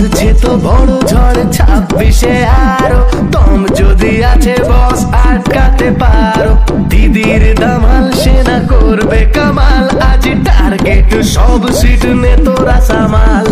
উঠছে তো বড় ঝড় 26-এ আরো দম যদি আছে বস আটকাতে পারো। দিদির দামাল সেনা করবে কামাল, আজ টার্গেট সব সিট নে তোরা সামাল।